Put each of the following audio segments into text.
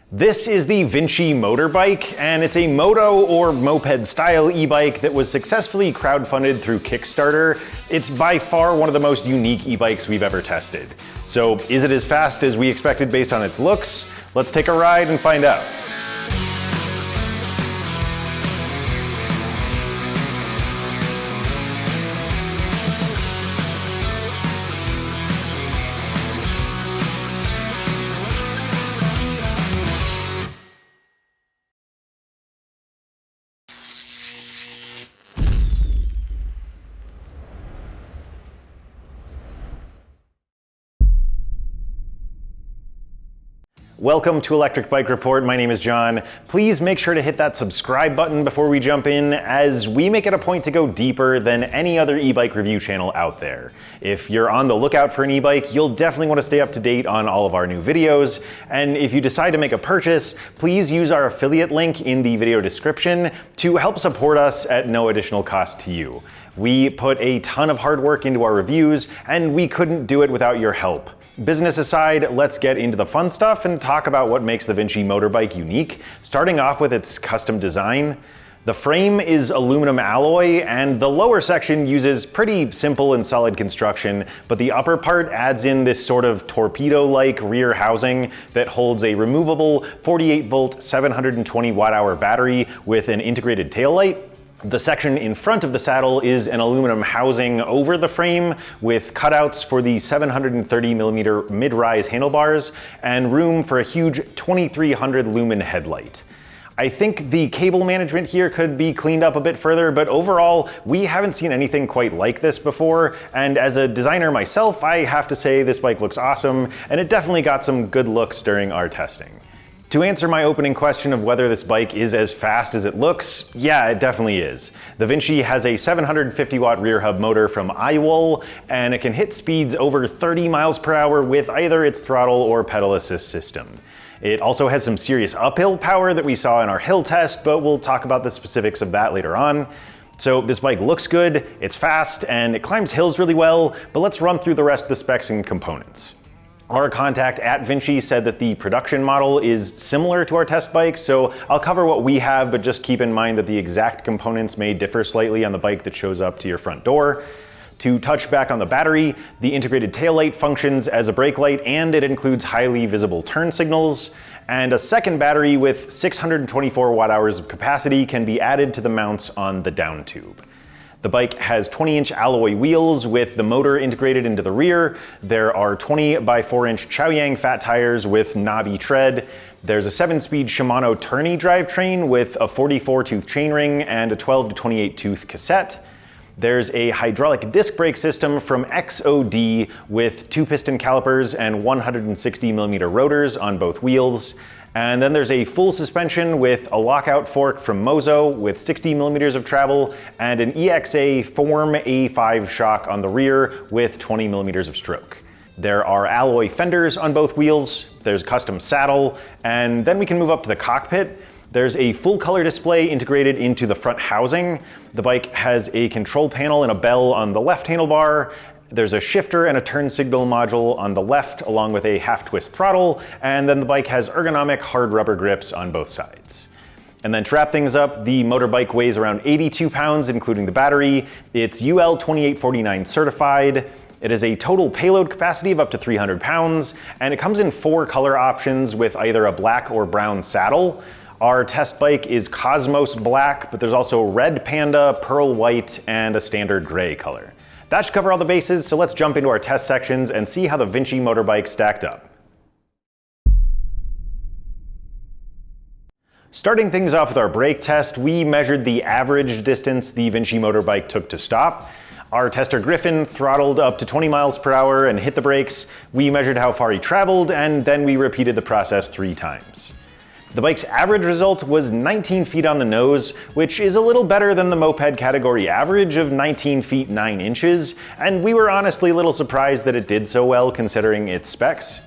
This is the Vinci Motorbike, and it's a moto or moped style e-bike that was successfully crowdfunded through Kickstarter. It's by far one of the most unique e-bikes we've ever tested. So is it as fast as we expected based on its looks? Let's take a ride and find out. Welcome to Electric Bike Report. My name is John. Please make sure to hit that subscribe button before we jump in, as we make it a point to go deeper than any other e-bike review channel out there. If you're on the lookout for an e-bike, you'll definitely want to stay up to date on all of our new videos. And if you decide to make a purchase, please use our affiliate link in the video description to help support us at no additional cost to you. We put a ton of hard work into our reviews, and we couldn't do it without your help. Business aside, let's get into the fun stuff and talk about what makes the Vinci Motorbike unique, starting off with its custom design. The frame is aluminum alloy, and the lower section uses pretty simple and solid construction, but the upper part adds in this sort of torpedo-like rear housing that holds a removable 48-volt 720 watt-hour battery with an integrated taillight. The section in front of the saddle is an aluminum housing over the frame with cutouts for the 730mm mid-rise handlebars and room for a huge 2300 lumen headlight. I think the cable management here could be cleaned up a bit further, but overall, we haven't seen anything quite like this before, and as a designer myself, I have to say this bike looks awesome, and it definitely got some good looks during our testing. To answer my opening question of whether this bike is as fast as it looks, yeah, it definitely is. The Vinci has a 750 watt rear hub motor from iWool, and it can hit speeds over 30 miles per hour with either its throttle or pedal assist system. It also has some serious uphill power that we saw in our hill test, but we'll talk about the specifics of that later on. So this bike looks good, it's fast, and it climbs hills really well, but let's run through the rest of the specs and components. Our contact at Vinci said that the production model is similar to our test bike, so I'll cover what we have, but just keep in mind that the exact components may differ slightly on the bike that shows up to your front door. To touch back on the battery, the integrated taillight functions as a brake light, and it includes highly visible turn signals. And a second battery with 624 watt-hours of capacity can be added to the mounts on the down tube. The bike has 20-inch alloy wheels with the motor integrated into the rear. There are 20 by 4-inch Chaoyang fat tires with knobby tread. There's a 7-speed Shimano tourney drivetrain with a 44-tooth chainring and a 12 to 28-tooth cassette. There's a hydraulic disc brake system from XOD with 2-piston calipers and 160mm rotors on both wheels. And then there's a full suspension with a lockout fork from Mozo with 60mm of travel and an EXA Form A5 shock on the rear with 20mm of stroke. There are alloy fenders on both wheels, there's a custom saddle, and then we can move up to the cockpit. There's a full color display integrated into the front housing. The bike has a control panel and a bell on the left handlebar. There's a shifter and a turn signal module on the left, along with a half-twist throttle, and then the bike has ergonomic hard rubber grips on both sides. And then to wrap things up, the motorbike weighs around 82 pounds, including the battery. It's UL 2849 certified. It has a total payload capacity of up to 300 pounds, and it comes in 4 color options with either a black or brown saddle. Our test bike is Cosmos Black, but there's also Red Panda, Pearl White, and a standard gray color. That should cover all the bases, so let's jump into our test sections and see how the Vinci Motorbike stacked up. Starting things off with our brake test, we measured the average distance the Vinci Motorbike took to stop. Our tester Griffin throttled up to 20 miles per hour and hit the brakes. We measured how far he traveled, and then we repeated the process 3 times. The bike's average result was 19 feet on the nose, which is a little better than the moped category average of 19 feet 9 inches, and we were honestly a little surprised that it did so well considering its specs.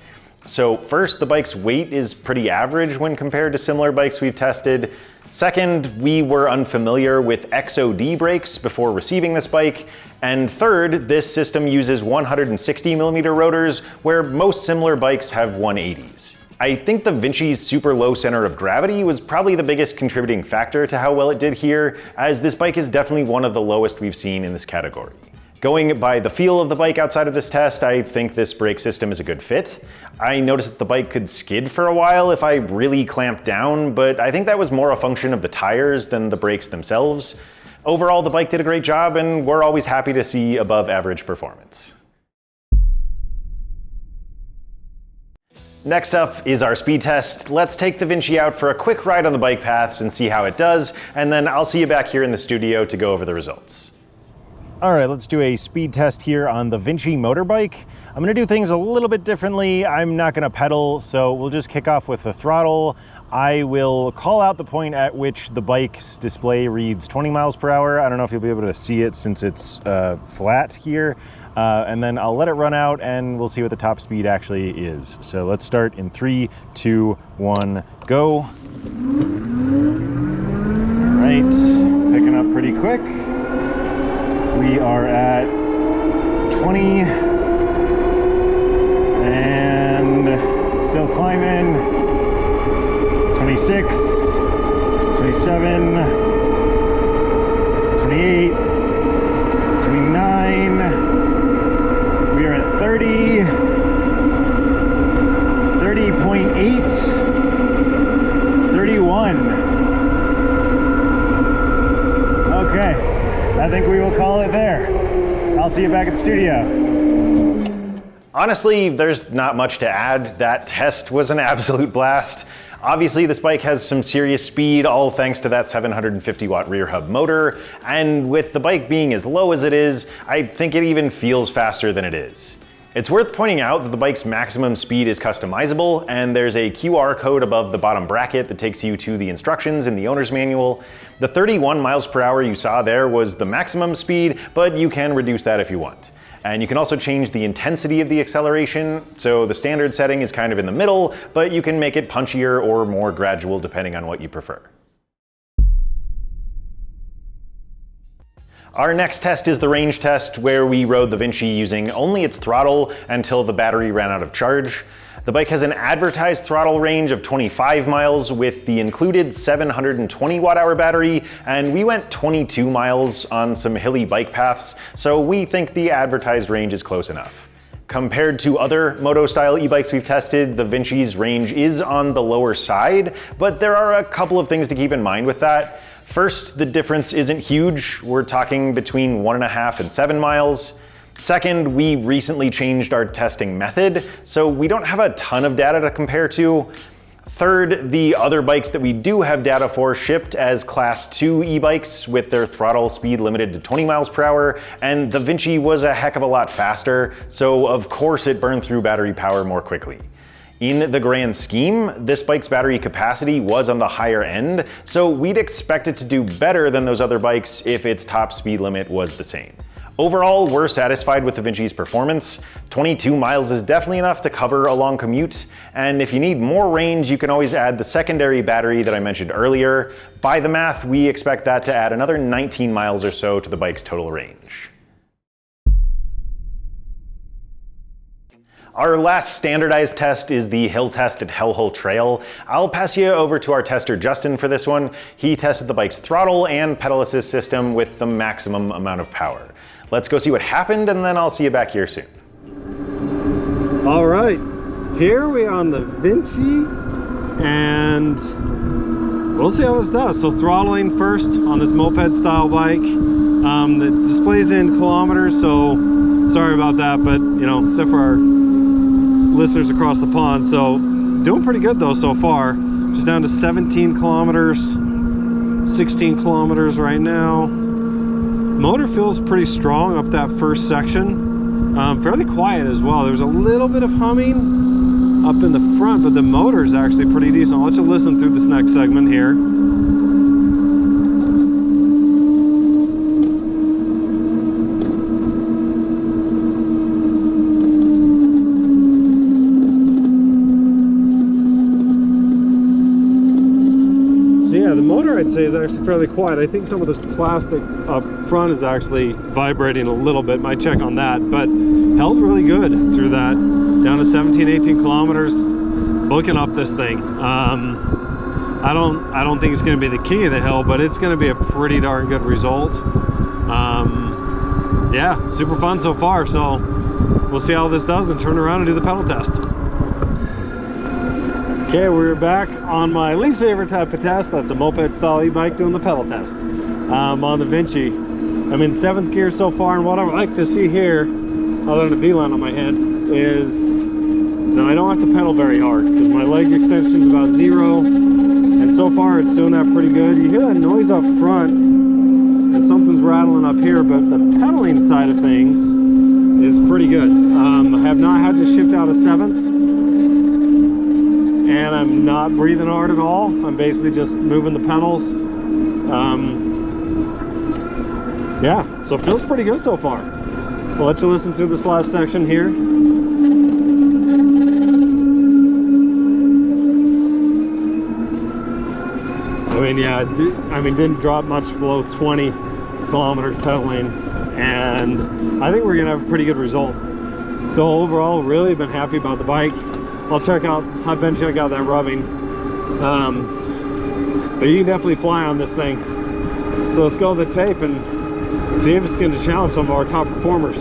So first, the bike's weight is pretty average when compared to similar bikes we've tested. Second, we were unfamiliar with XOD brakes before receiving this bike. And third, this system uses 160mm rotors, where most similar bikes have 180s. I think the Vinci's super low center of gravity was probably the biggest contributing factor to how well it did here, as this bike is definitely one of the lowest we've seen in this category. Going by the feel of the bike outside of this test, I think this brake system is a good fit. I noticed that the bike could skid for a while if I really clamped down, but I think that was more a function of the tires than the brakes themselves. Overall, the bike did a great job, and we're always happy to see above average performance. Next up is our speed test. Let's take the Vinci out for a quick ride on the bike paths and see how it does, and then I'll see you back here in the studio to go over the results. All right, let's do a speed test here on the Vinci Motorbike. I'm gonna do things a little bit differently. I'm not gonna pedal, so we'll just kick off with the throttle. I will call out the point at which the bike's display reads 20 miles per hour. I don't know if you'll be able to see it since it's flat here. And then I'll let it run out and we'll see what the top speed actually is. So let's start in 3, 2, 1, go. All right, picking up pretty quick. We are at 20 and still climbing. 26, 27, 28, 29. We are at 30, 30.8, 31. Okay, I think we will call it there. I'll see you back at the studio. Honestly, there's not much to add. That test was an absolute blast. Obviously, this bike has some serious speed, all thanks to that 750 watt rear hub motor, and with the bike being as low as it is, I think it even feels faster than it is. It's worth pointing out that the bike's maximum speed is customizable, and there's a QR code above the bottom bracket that takes you to the instructions in the owner's manual. The 31 miles per hour you saw there was the maximum speed, but you can reduce that if you want. And you can also change the intensity of the acceleration, so the standard setting is kind of in the middle, but you can make it punchier or more gradual depending on what you prefer. Our next test is the range test, where we rode the Vinci using only its throttle until the battery ran out of charge. The bike has an advertised throttle range of 25 miles with the included 720 watt-hour battery, and we went 22 miles on some hilly bike paths, so we think the advertised range is close enough. Compared to other moto-style e-bikes we've tested, the Vinci's range is on the lower side, but there are a couple of things to keep in mind with that. First, the difference isn't huge. We're talking between 1.5 and 7 miles. Second, we recently changed our testing method, so we don't have a ton of data to compare to. Third, the other bikes that we do have data for shipped as Class 2 e-bikes with their throttle speed limited to 20 miles per hour, and the Vinci was a heck of a lot faster, so of course it burned through battery power more quickly. In the grand scheme, this bike's battery capacity was on the higher end, so we'd expect it to do better than those other bikes if its top speed limit was the same. Overall, we're satisfied with the Vinci's performance. 22 miles is definitely enough to cover a long commute, and if you need more range, you can always add the secondary battery that I mentioned earlier. By the math, we expect that to add another 19 miles or so to the bike's total range. Our last standardized test is the hill test at Hellhole Trail. I'll pass you over to our tester Justin for this one. He tested the bike's throttle and pedal assist system with the maximum amount of power. Let's go see what happened, and then I'll see you back here soon. All right, here we are on the Vinci, and we'll see how this does. So throttling first on this moped style bike. The display's in kilometers, so sorry about that, but you know, except for our listeners across the pond. So doing pretty good though so far. Just down to 17 kilometers, 16 kilometers right now. Motor feels pretty strong up that first section. Fairly quiet as well. There's a little bit of humming up in the front, but the motor is actually pretty decent. I'll let you listen through this next segment here. I'd say is actually fairly quiet. I think some of this plastic up front is actually vibrating a little bit. Might check on that, but held really good through that. Down to 17, 18 kilometers. booking up this thing. I don't think it's going to be the king of the hill, but it's going to be a pretty darn good result. Yeah, super fun so far. So we'll see how this does and turn around and do the pedal test. Okay, we're back on my least favorite type of test. That's a moped style e-bike doing the pedal test on the Vinci. I'm in 7th gear so far, and what I like to see here, other than a V-line on my head, is now I don't have to pedal very hard because my leg extension is about 0, and so far it's doing that pretty good. You hear that noise up front and something's rattling up here, but the pedaling side of things is pretty good. I have not had to shift out of 7th, and I'm not breathing hard at all. I'm basically just moving the pedals. Yeah, so it feels pretty good so far. We'll let you listen to this last section here. I mean, yeah, didn't drop much below 20 kilometers pedaling, and I think we're gonna have a pretty good result. So overall, really been happy about the bike. I've been checking out that rubbing. But you can definitely fly on this thing. So let's go to the tape and see if it's going to challenge some of our top performers.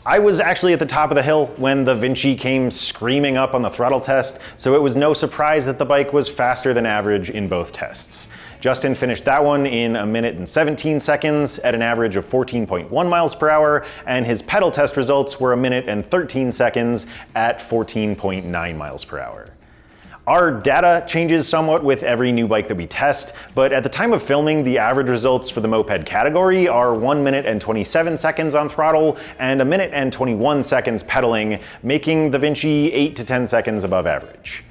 I was actually at the top of the hill when the Vinci came screaming up on the throttle test, so it was no surprise that the bike was faster than average in both tests. Justin finished that one in 1 minute and 17 seconds at an average of 14.1 miles per hour, and his pedal test results were 1 minute and 13 seconds at 14.9 miles per hour. Our data changes somewhat with every new bike that we test, but at the time of filming, the average results for the moped category are 1 minute and 27 seconds on throttle and 1 minute and 21 seconds pedaling, making the Vinci 8 to 10 seconds above average.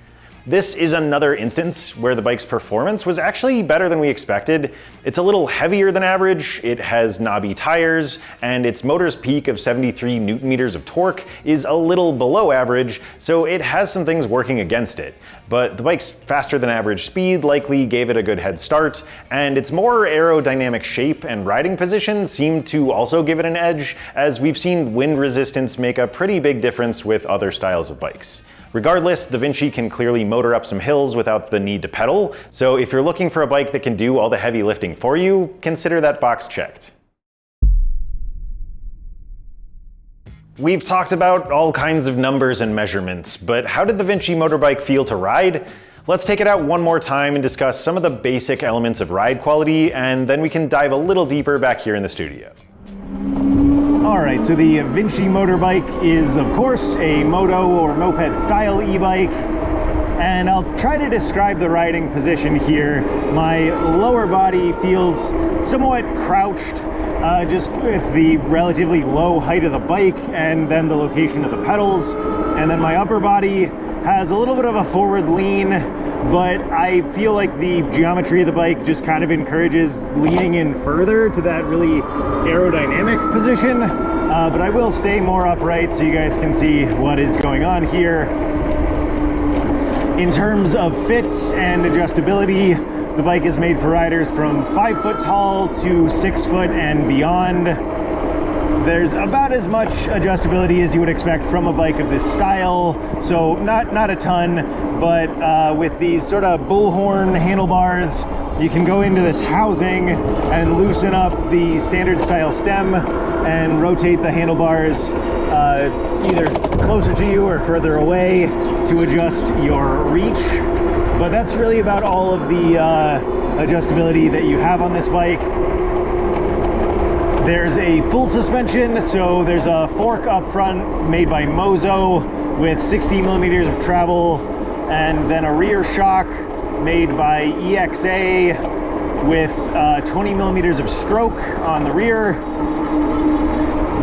This is another instance where the bike's performance was actually better than we expected. It's a little heavier than average, it has knobby tires, and its motor's peak of 73 Newton meters of torque is a little below average, so it has some things working against it. But the bike's faster than average speed likely gave it a good head start, and its more aerodynamic shape and riding position seemed to also give it an edge, as we've seen wind resistance make a pretty big difference with other styles of bikes. Regardless, the Vinci can clearly motor up some hills without the need to pedal, so if you're looking for a bike that can do all the heavy lifting for you, consider that box checked. We've talked about all kinds of numbers and measurements, but how did the Vinci Motorbike feel to ride? Let's take it out one more time and discuss some of the basic elements of ride quality, and then we can dive a little deeper back here in the studio. Alright, so the Vinci Motorbike is of course a moto or moped style e-bike, and I'll try to describe the riding position here. My lower body feels somewhat crouched, just with the relatively low height of the bike and then the location of the pedals, and then my upper body has a little bit of a forward lean, but I feel like the geometry of the bike just kind of encourages leaning in further to that really aerodynamic position, but I will stay more upright so you guys can see what is going on here. In terms of fit and adjustability, the bike is made for riders from 5 foot tall to 6 foot and beyond. There's about as much adjustability as you would expect from a bike of this style, so not a ton, but with these sort of bullhorn handlebars, you can go into this housing and loosen up the standard style stem and rotate the handlebars either closer to you or further away to adjust your reach. But that's really about all of the adjustability that you have on this bike. There's a full suspension, so there's a fork up front made by Mozo with 60 millimeters of travel, and then a rear shock made by EXA with 20 millimeters of stroke on the rear.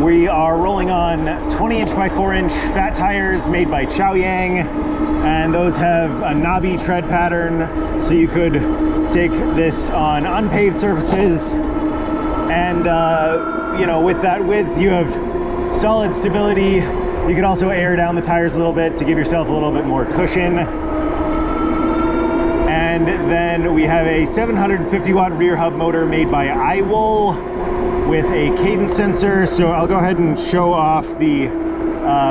We are rolling on 20-inch by 4-inch fat tires made by Chaoyang, and those have a knobby tread pattern, so you could take this on unpaved surfaces. And you know, with that width, you have solid stability. You can also air down the tires a little bit to give yourself a little bit more cushion. And then we have a 750 watt rear hub motor made by iWool with a cadence sensor. So I'll go ahead and show off the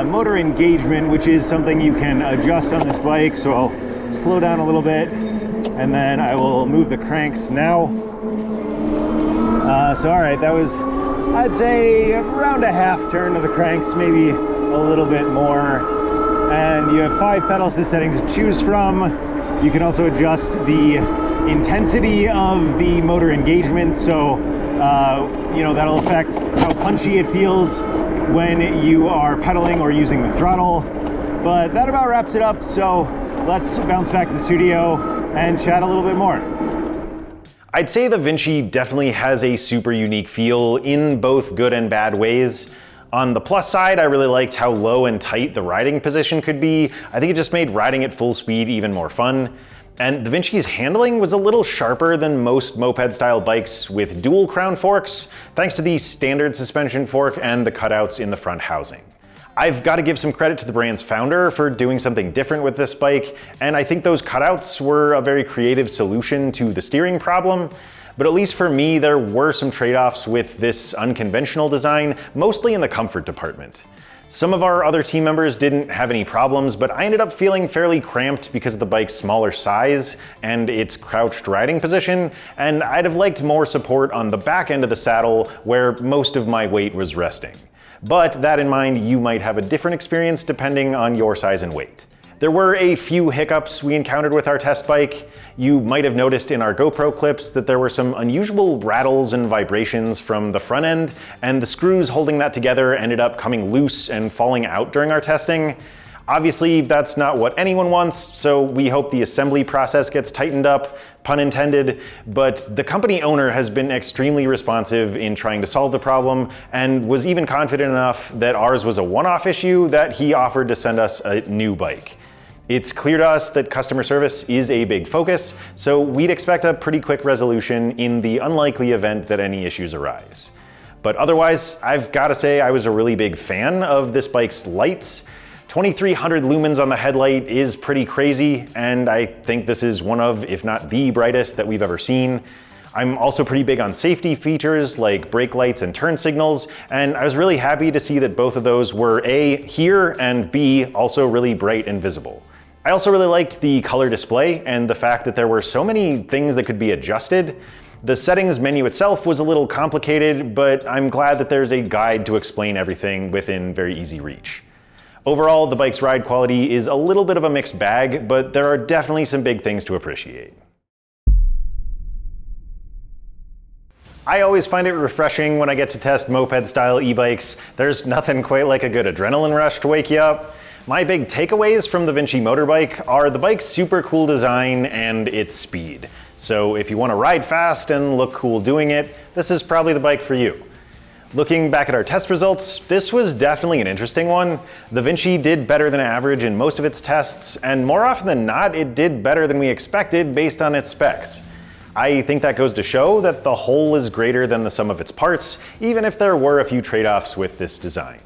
motor engagement, which is something you can adjust on this bike. So I'll slow down a little bit and then I will move the cranks now. So all right, that was, I'd say, around a half turn of the cranks, maybe a little bit more. And you have 5 pedal assist settings to choose from. You can also adjust the intensity of the motor engagement. So, you know, that'll affect how punchy it feels when you are pedaling or using the throttle. But that about wraps it up. So let's bounce back to the studio and chat a little bit more. I'd say the Vinci definitely has a super unique feel in both good and bad ways. On the plus side, I really liked how low and tight the riding position could be. I think it just made riding at full speed even more fun. And the Vinci's handling was a little sharper than most moped-style bikes with dual crown forks, thanks to the standard suspension fork and the cutouts in the front housing. I've got to give some credit to the brand's founder for doing something different with this bike, and I think those cutouts were a very creative solution to the steering problem. But at least for me, there were some trade-offs with this unconventional design, mostly in the comfort department. Some of our other team members didn't have any problems, but I ended up feeling fairly cramped because of the bike's smaller size and its crouched riding position, and I'd have liked more support on the back end of the saddle where most of my weight was resting. But that in mind, you might have a different experience depending on your size and weight. There were a few hiccups we encountered with our test bike. You might have noticed in our GoPro clips that there were some unusual rattles and vibrations from the front end, and the screws holding that together ended up coming loose and falling out during our testing. Obviously, that's not what anyone wants, so we hope the assembly process gets tightened up, pun intended, but the company owner has been extremely responsive in trying to solve the problem and was even confident enough that ours was a one-off issue that he offered to send us a new bike. It's clear to us that customer service is a big focus, so we'd expect a pretty quick resolution in the unlikely event that any issues arise. But otherwise, I've got to say I was a really big fan of this bike's lights. 2300 lumens on the headlight is pretty crazy, and I think this is one of, if not the brightest that we've ever seen. I'm also pretty big on safety features like brake lights and turn signals, and I was really happy to see that both of those were A, here, and B, also really bright and visible. I also really liked the color display and the fact that there were so many things that could be adjusted. The settings menu itself was a little complicated, but I'm glad that there's a guide to explain everything within very easy reach. Overall, the bike's ride quality is a little bit of a mixed bag, but there are definitely some big things to appreciate. I always find it refreshing when I get to test moped-style e-bikes. There's nothing quite like a good adrenaline rush to wake you up. My big takeaways from the Vinci Motorbike are the bike's super cool design and its speed. So if you want to ride fast and look cool doing it, this is probably the bike for you. Looking back at our test results, this was definitely an interesting one. The Vinci did better than average in most of its tests, and more often than not, it did better than we expected based on its specs. I think that goes to show that the whole is greater than the sum of its parts, even if there were a few trade-offs with this design.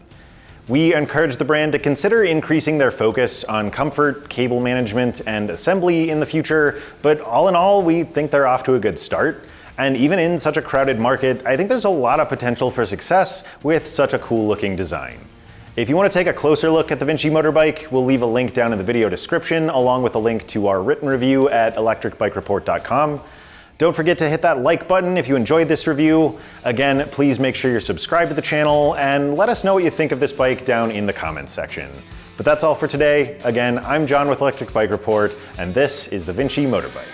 We encourage the brand to consider increasing their focus on comfort, cable management, and assembly in the future, but all in all, we think they're off to a good start. And even in such a crowded market, I think there's a lot of potential for success with such a cool looking design. If you want to take a closer look at the Vinci Motorbike, we'll leave a link down in the video description, along with a link to our written review at electricbikereport.com. Don't forget to hit that like button if you enjoyed this review. Again, please make sure you're subscribed to the channel and let us know what you think of this bike down in the comments section. But that's all for today. Again, I'm John with Electric Bike Report, and this is the Vinci Motorbike.